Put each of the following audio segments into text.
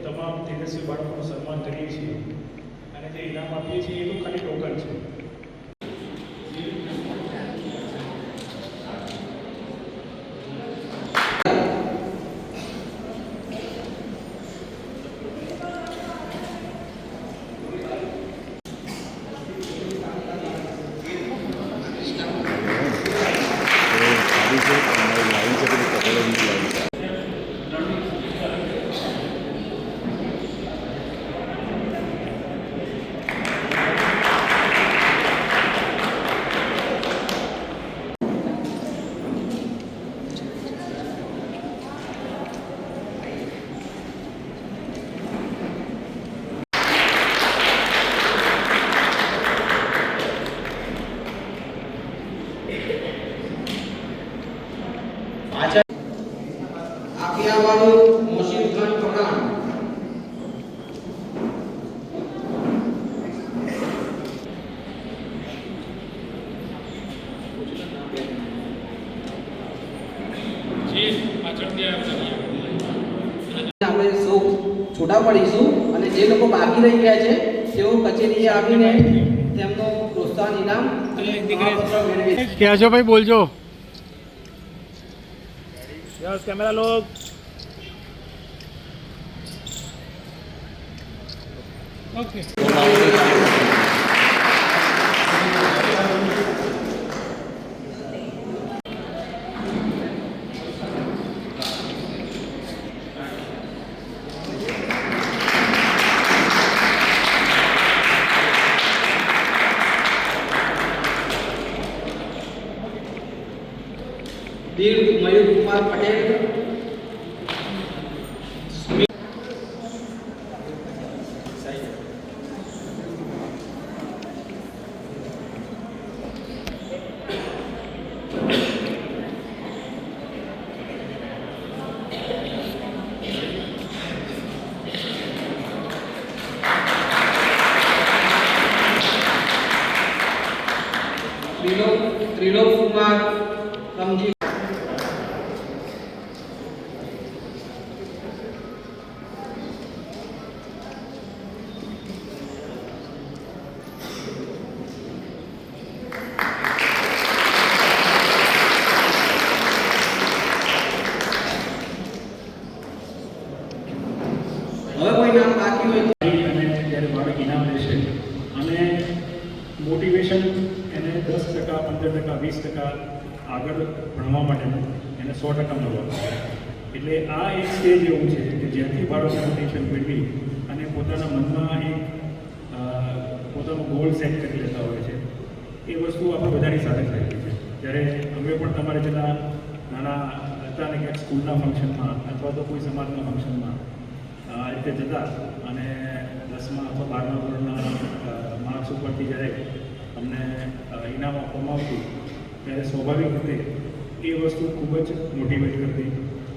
તમામ તેજસ્વી બાળકોનું સન્માન કરીએ છીએ અને જે ઇનામ આપીએ છીએ એ તો ખાલી ટોકન છે. આખિયાવાળું મોશિદ ખાન પઠાણ. આપણે સૌ છૂટા પડીશું અને જે લોકો બાકી રહી ગયા છે તેઓ કચેરીએ આવીને તેમનો પ્રોત્સાહન ઇનામ અને પ્રમાણપત્ર મેળવી. क्या जो भाई बोल जो यस कैमरा लोग ओके વીર મયુર કુમાર પટેલ. ત્રિલોક કુમાર કમજી. હવે કોઈ નામ બાકી હોય તો અને જ્યારે બાળક ઇનામ લેશે અને મોટિવેશન એને 10%, 15%, 20% આગળ ભણવા માટેનું એને 100% મળવાનું છે. એટલે આ એક સ્ટેજ એવું છે કે જ્યાંથી બાળકો મોટિવેશન મેળવી અને પોતાના મનમાં એક પોતાનો ગોલ સેટ કરી લેતા હોય છે. એ વસ્તુ આપણે બધાની સાથે થયેલી છે. જ્યારે અમે પણ તમારે જેટલા નાના હતા ને ક્યાંક સ્કૂલના ફંક્શનમાં અથવા તો કોઈ સમાજના ફંક્શનમાં આ રીતે જતા અને 10મા અથવા 12મા ધોરણના માર્ક્સ ઉપરથી જ્યારે અમને ઇનામ આપવામાં આવતું ત્યારે સ્વાભાવિક રીતે એ વસ્તુ ખૂબ જ મોટિવેટ કરતી.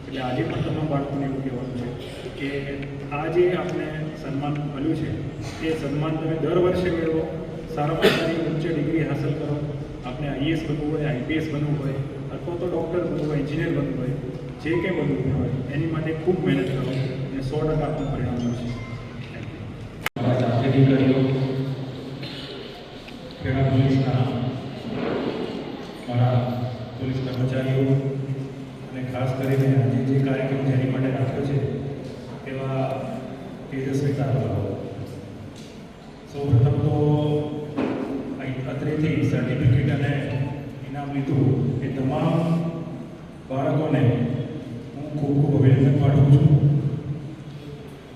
એટલે આજે પણ તમામ બાળકોને એવું કહેવાનું છે કે આ જે આપણે સન્માન મળ્યું છે એ સન્માન તમે દર વર્ષે મેળવો, સારામાં સારી ઉચ્ચ ડિગ્રી હાંસલ કરો. આપણે આઈએએસ બનવું હોય, આઈપીએસ બનવું હોય અથવા તો ડૉક્ટર બનવું હોય, એન્જિનિયર બનવું હોય, જે કંઈ બનવું હોય એની માટે ખૂબ મહેનત કરો અને 100% આપણું પરિણામ મળશે. અધિકારીઓ, ખેડા પોલીસના મારા પોલીસ કર્મચારીઓ અને ખાસ કરીને આજે જે કાર્યક્રમ જેની માટે રાખ્યો છે એવા તેજસ્વી તારલાઓ. સૌપ્રથમ તો અત્રેથી સર્ટિફિકેટ અને ઇનામ લીધું એ તમામ બાળકોને હું ખૂબ ખૂબ અભિનંદન પાઠવું છું.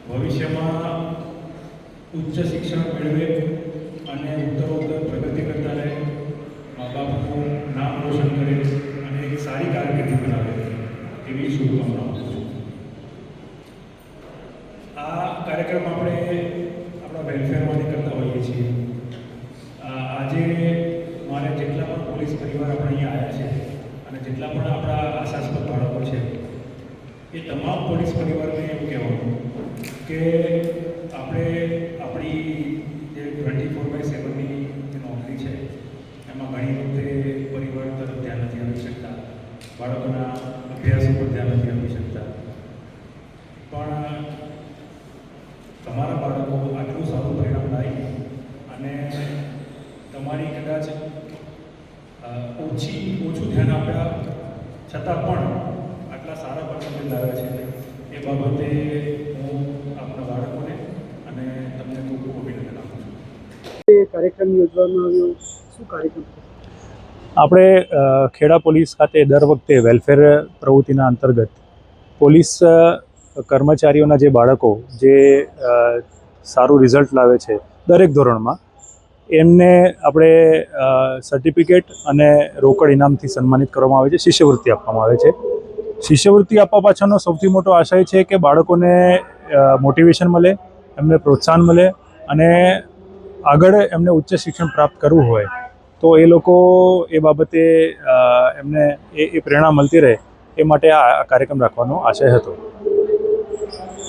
ભવિષ્યમાં ઉચ્ચ શિક્ષણ મેળવે અને ઉત્તરોત્તર પ્રગતિ કરતા રહે, મા બાપનું નામ રોશન કરે અને એક સારી કારકિર્દી બનાવે એવી શુભકામનાઓ છું. આ કાર્યક્રમ આપણે આપણા વેલફેર માટે કરતા હોઈએ છીએ. આજે મારે જેટલા પણ પોલીસ પરિવાર આપણે અહીંયા આવ્યા છે અને જેટલા પણ આપણા આશાસ્પદ બાળકો છે એ તમામ પોલીસ પરિવારને એવું કહેવાનું કે આપણે આપણી જે 24/7ની જે નોકરી છે એમાં ઘણી વખતે પરિવાર તરફ ધ્યાન નથી આપી શકતા, બાળકોના અભ્યાસ ઉપર ધ્યાન નથી આપી શકતા. પણ કદાચ ઓછું ધ્યાન આપ્યા છતાં પણ આટલા સારા પર્સન્ટેજ લાવ્યા છે એ બાબતે હું આપણા બાળકોને અને તમને ખૂબ ખૂબ અભિનંદન આપું છું. કાર્યક્રમ યોજવામાં આવ્યો શું કાર્યક્રમ? આપણે ખેડા પોલીસ ખાતે દર વખતે વેલફેર પ્રવૃત્તિના અંતર્ગત પોલીસ કર્મચારીઓના જે બાળકો જે સારું રિઝલ્ટ લાવે છે દરેક ધોરણમાં એમને આપણે સર્ટિફિકેટ અને રોકડ ઇનામથી સન્માનિત કરવામાં આવે છે, શિષ્યવૃત્તિ આપવામાં આવે છે. શિષ્યવૃત્તિ આપવા પાછળનો સૌથી મોટો આશય છે કે બાળકોને મોટિવેશન મળે, એમને પ્રોત્સાહન મળે અને આગળ એમને ઉચ્ચ શિક્ષણ પ્રાપ્ત કરવું હોય તો એ લોકો એ બાબતે એમને એ પ્રેરણા મળતી રહે એ માટે આ કાર્યક્રમ રાખવાનો આશય હતો.